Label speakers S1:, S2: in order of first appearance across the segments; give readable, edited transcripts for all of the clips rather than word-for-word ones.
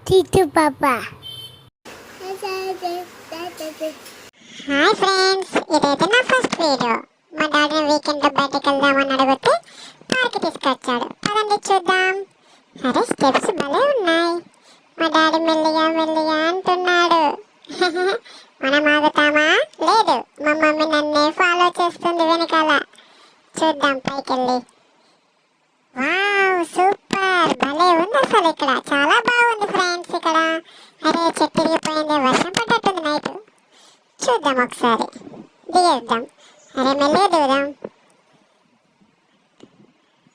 S1: Titu Papa.
S2: Hi friends, ఇదైతే నా first video. మా డాడీని వీకెండ్లో బయటకు వెళ్దామని అడిగితే పార్క్ తీసుకొచ్చాడు. పదండి చూద్దాం. అరే స్టెప్స్ భలే ఉన్నాయి. మా డాడీ మెల్లిగా మెల్లిగా అంటున్నాడు. మనం ఆగుతామా? లేదు, మా మమ్మీ నన్నే ఫాలో చేస్తుంది వెనకాల. చూద్దాం పైకెళ్ళి. వావ్, సూపర్, భలే ఉంది అసలు. ఇక్కడ చాలా బాగుంది ఫ్రెండ్స్. ఇక్కడ అరే చెట్టు తిరిగిపోయింది, వర్షం పడ్డట్టుంది నైట్. చూద్దాం ఒకసారి, దిగేద్దాం. అరే మెల్లిగా దిగుదాం,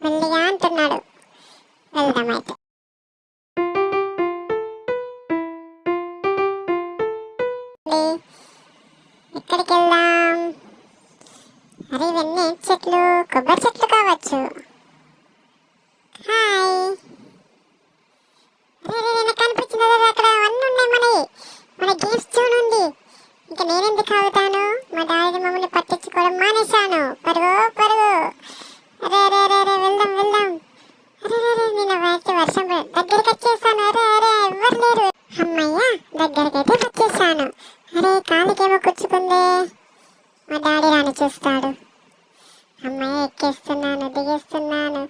S2: మెల్లిగా అంటున్నాడు. వెళ్దాం అయితే. ఎక్కడికి వెళ్దాం? అరే ఇవన్నీ చెట్లు, కొబ్బరి చెట్లు కావచ్చు. హాయ్, అరే నాకు కనిపించింది అక్కడ అవన్నీ ఉన్నాయి. మన గేమ్స్ జోన్ ఉంది. ఇంకా నేనెందుకు ఆగుతాను? మా డాడీ మమ్మల్ని పట్టించుకోవడం మానేశాను. పరుగు పరుగు. అరే అరే అరే అరే వెళ్దాం వెళ్దాం. అరే అరే నేను వాటి వర్షం దగ్గరికి వచ్చేసాను. అరే అరే ఎవ్వరు లేరు. అమ్మయ్య, దగ్గరికి అయితే వచ్చేసాను. అరే కాలికేమో కూర్చుకుందే. మా డాడీ రాని చూస్తాడు. అమ్మయ్య, ఎక్కేస్తున్నాను, దిగేస్తున్నాను.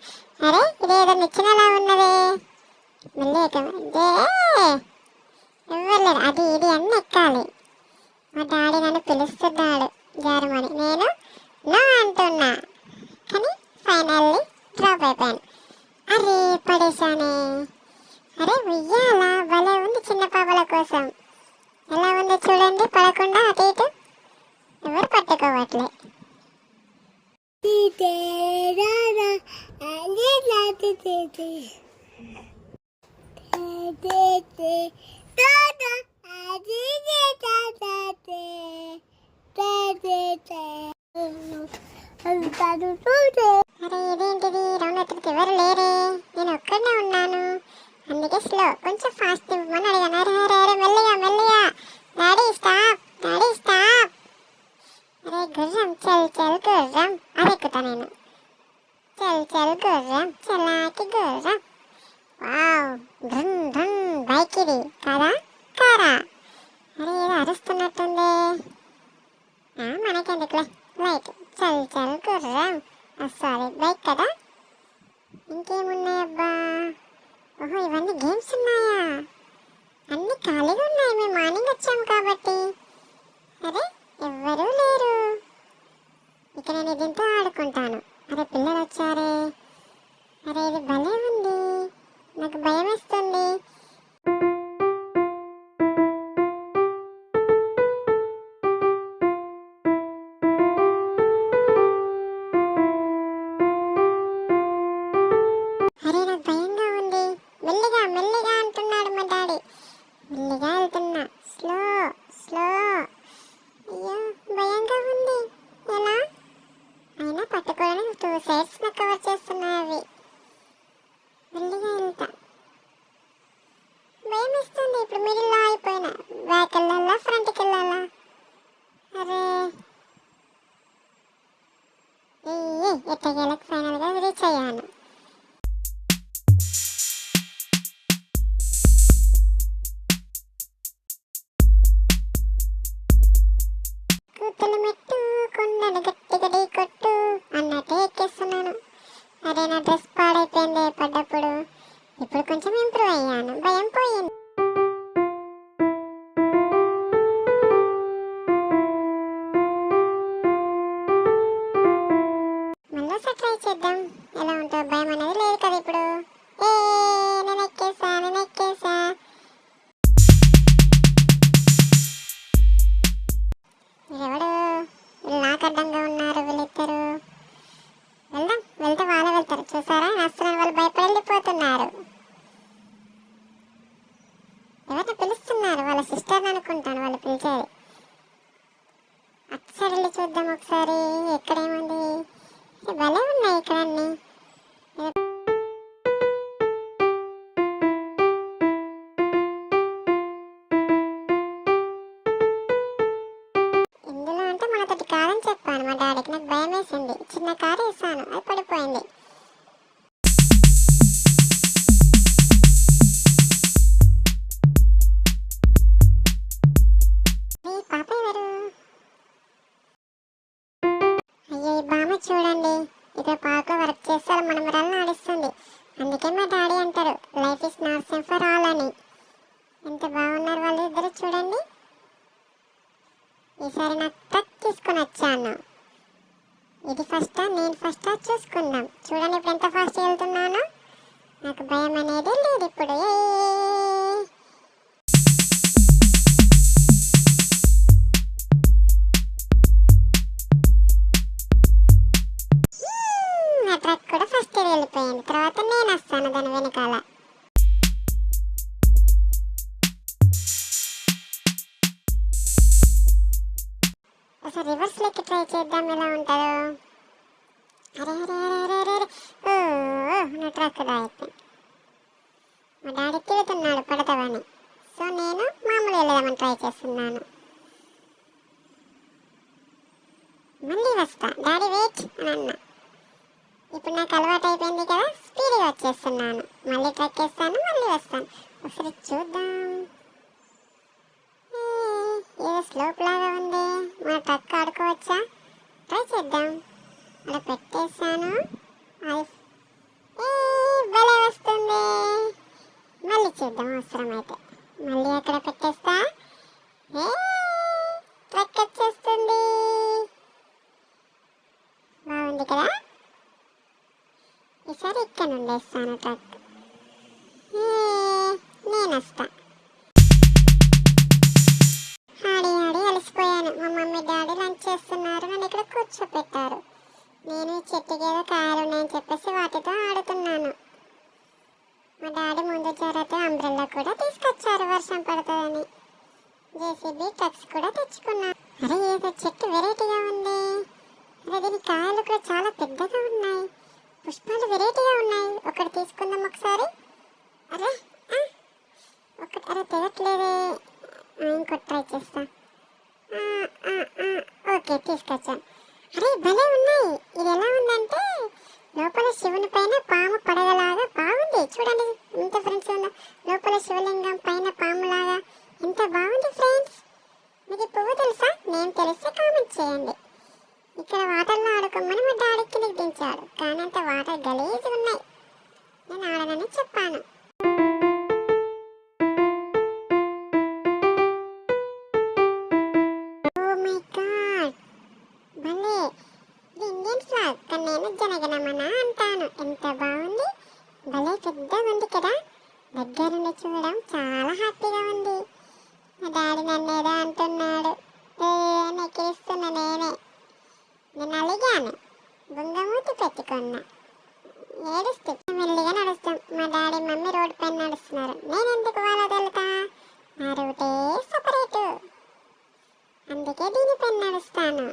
S2: అరే ఇదేదో నిచ్చినలా ఉన్నదే. మళ్ళీ ఎవ్వరు లేరు. అది ఇది అన్నీ ఎక్కాలి. మా డాడీ నన్ను పిలుస్తున్నాడు జారమని. నేను నో అంటున్నా, కానీ ఫైనల్లీ డ్రాప్ అయిపోయాను. అరే పడేశానే. అరే ఉయ్యాల భలే ఉంది చిన్న పాపల కోసం. ఎలా ఉందో చూడండి, పడకుండా అటు ఇటు. ఎవరు పట్టుకోవట్లే. అరే ఇదేంటిది, రౌండ్ ఎవరు లేరే, నేను ఒక్కడనే ఉన్నాను. అందుకే స్లో, కొంచెం ఫాస్ట్ ఇవ్వమని అడిగాను. అరే అరే అరే మెల్లిగా మెల్లిగా. Daddy stop, daddy stop. అరే గుర్రం, చల్ చల్ గుర్రం. అది ఎక్కుతా నేను. చల్ చల్ గుర్రం, చలాకి గుర్రం. వావ్, డ్రన్ డ్రన్ బైక్ ఇది కదా కారా? అరే ఏదో అరుస్తున్నట్టుంది. మనకెందుకులే, లైట్. చల్ చల్ గుర్రం. సారీ, బైక్ కదా. ఇంకేమున్నాయబ్బా? ఓహో ఇవన్నీ గేమ్స్ ఉన్నాయా? అన్నీ ఖాళీగా ఉన్నాయి, మేము మార్నింగ్ వచ్చాము కాబట్టి. అరే ఎవ్వరూ లేరు. ఇక నేను దీంతో ఆడుకుంటాను. అరే పిల్లలు వచ్చారే. అరే ఇది భలే ఉంది, నాకు భయం వేస్తుంది. అరే నాకు భయంగా ఉంది. మెల్లిగా మెల్లిగా అంటున్నాడు మా డాడీ. మెల్లిగా వెళ్తున్నా, స్లో స్లో. అయ్యో భయంగా ఉంది. ఎలా అయినా పట్టుకోవడానికి 2 సైడ్స్ నాకు కవర్ చేస్తున్నాయి అవి. మెల్లిగా వెళ్తా. భయం ఇస్తుంది. ఇప్పుడు మిడిల్లో అయిపోయినా. బ్యాక్ వెళ్ళాలా, ఫ్రంట్కి వెళ్ళాలా? అరే ఎట్టగేలకు ఫైనల్గా రీచ్ అయ్యాను. కూతులు మెట్టు, కొండను గట్టిగా ఢీ కొట్టు అన్నట్టే ఎక్కేస్తున్నాను. అరే నా డ్రెస్ పాడైపోయింది పడ్డప్పుడు. ఇప్పుడు కొంచెం ఇంప్రూవ్ అయ్యాను, భయం పోయింది. మళ్ళీ ట్రై చేద్దాం, ఎలా ఉంటుందో. భయం అనేది లేదు కదా ఇప్పుడు. నేను ఎక్కేసా, నేను ఎక్కేసా. ఎవడు నాకు అడ్డంగా ఉన్నారు వీళ్ళిద్దరు. వెళ్దాం, వెళ్తే వాళ్ళే వెళ్తారు. చూసారా అసలు వాళ్ళు భయపడి వెళ్ళిపోతున్నారు. ఎవరిని పిలుస్తున్నారు? వాళ్ళ సిస్టర్ అనుకుంటాను వాళ్ళు పిలిచేది. అటు వెళ్ళి చూద్దాం ఒకసారి, ఎక్కడేముంది. భలే ఉన్నాయి ఇక్కడ అన్నీ. ఇందులో అంటే మనతోటి కాదని చెప్పాను మా డాడీకి. నాకు భయం వేసింది. చిన్న కారు వేసాను, అది పడిపోయింది. సేమ్ ఫర్ ఆల్ అని. ఎంత బాగున్నారు వాళ్ళు ఇద్దరు చూడండి. ఈసారి నాకు ట్రక్ తీసుకొని వచ్చాను. ఇది ఫస్టా నేను ఫస్టా చూసుకుందాం. చూడండి ఇప్పుడు ఎంత ఫాస్ట్ వెళ్తున్నాను. నాకు భయం అనేది లేదు ఇప్పుడు. నా ట్రక్ కూడా ఫస్ట్ వెళ్ళిపోయింది. తర్వాత నేను వస్తాను దాని వెనకాల. ఒకసారి రివర్స్ లెక్క ట్రై చేద్దాం ఎలా ఉంటుందో. అరే అరే అరే అరే అరే నా ట్రక్ దాయిపోయింది. మా డాడీ తిడుతున్నాడు పడతావని. సో నేను మామూలు వెళ్ళదామని ట్రై చేస్తున్నాను. మళ్ళీ వస్తా డాడీ వెయిట్ అని అన్నా. ఇప్పుడు నాకు అలవాటు అయిపోయింది కదా, స్పీడ్గా వచ్చేస్తున్నాను. మళ్ళీ ట్రక్ వేస్తాను, మళ్ళీ వస్తాను. ఒకసారి చూద్దాం. ఏదో స్లోప్ లాగా ఉంది. మన ట్రక్ ఆడుకోవచ్చా? ట్రై చేద్దాం. అలా పెట్టేస్తాను. భలే వస్తుంది. మళ్ళీ చూద్దాం అవసరమైతే. మళ్ళీ అక్కడ పెట్టేస్తా. ట్రక్ వచ్చేస్తుంది. బాగుంది కదా. ఈసారి ఇక్కడ నుండి వేస్తాను ట్రక్. నేను వస్తా. ఆడి ఆడి అలసిపోయాను. మా మమ్మీ డాడీ లంచ్ చేస్తున్నారు, నన్ను ఇక్కడ కూర్చోపెట్టారు. నేను చెట్టుకి ఏదో కాయలు ఉన్నాయని చెప్పేసి వాటితో ఆడుతున్నాను. మా డాడీ ముందు జాగ్రత్త అంబ్రెల్లా కూడా తీసుకొచ్చారు వర్షం పడుతుందని. జేసీబీ ట్రక్స్ కూడా తెచ్చుకున్నాను. అరే ఏదో చెట్టు వెరైటీగా ఉంది. అరే దీని కాయలు కూడా చాలా పెద్దగా ఉన్నాయి. పుష్పాలు వెరైటీగా ఉన్నాయి. ఒకటి తీసుకుందాం ఒకసారి. అరే ఒకటి అరే తెగట్లేదే. ఇంకోటి ట్రై చేస్తా. ఓకే తీసుకొచ్చాను. అరే భలే ఉన్నాయి. ఇది ఎలా ఉందంటే లోపల శివుని పైన పాము పడగలాగా బాగుంది. చూడండి ఎంత ఫ్రెండ్స్ ఉందో. లోపల శివలింగం పైన పాములాగా ఎంత బాగుంది ఫ్రెండ్స్. మీకు పువ్వు తెలుసా? నేను తెలిస్తే కామెంట్ చేయండి. ఇక్కడ వాటర్లో ఆడుకోమని మా డాడీ కిందకి దించాడు, కానీ అంత వాటర్ గలీజ్గా ఉన్నాయి. నేను ఆడనని చెప్పాను. ఓ మై గాడ్ భలే. ఇది ఇండియన్ ఫ్లాగ్, కానీ నేను జనగణమన అంటాను. ఎంత బాగుంది. భలే పెద్దగా ఉంది కదా. దగ్గర నుండి చూడడం చాలా హ్యాపీగా ఉంది. మా డాడీ నన్ను ఏదో అంటున్నాడు. నెక్కిస్తున్నా నేనే. నేను అలిగాను, బొంగమూతి పెట్టుకున్నా. ఏడుస్తూ మెల్లిగా నడుస్తాం. మా డాడీ మమ్మీ రోడ్డు పైన నడుస్తున్నారు. నేను ఎందుకు వాళ్ళ వెళ్తా? నా రూటే సపరేటు, అందుకే దీనిపైన నడుస్తాను.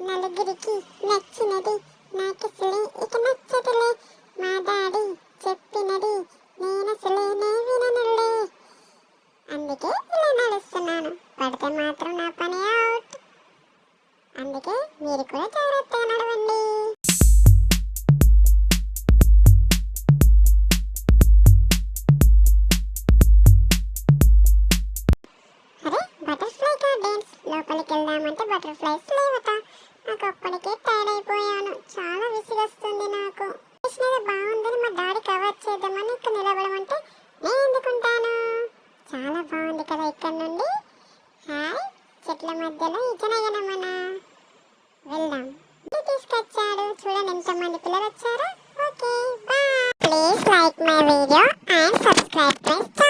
S2: నలుగురికి నచ్చినది నాకసలే ఇక నచ్చదులే. మా డాడీ చెప్పినది నేనసలేనే విననులే. అందుకే ఇలా నడుస్తున్నాను. పడితే మాత్రం నా పని అవుట్. అందుకే మీరు కూడా జాగ్రత్తగా నడవండి. అరే బటర్ఫ్లై గార్డెన్స్ లోపలికి వెళ్దామంటే బటర్ఫ్లైస్ లేవట. నాకు అప్పటికే టైర్డ్ అయిపోయాను. చాలా విసిగొస్తుంది నాకు. చేసినది బాగుందని మా డాడీ కవర్ చేద్దామని ఇక్కడ నిలబడమంటే నేను ఎందుకుంటాను. చాలా బాగుంది కదా ఇక్కడ నుండి. హాయ్ చెట్ల మధ్యలో ఈ జనగణమన. వెళ్దాం. తీసుకొచ్చాడు చూడండి ఎంతమంది పిల్లలు వచ్చారో. Okay bye. Please like my video and subscribe.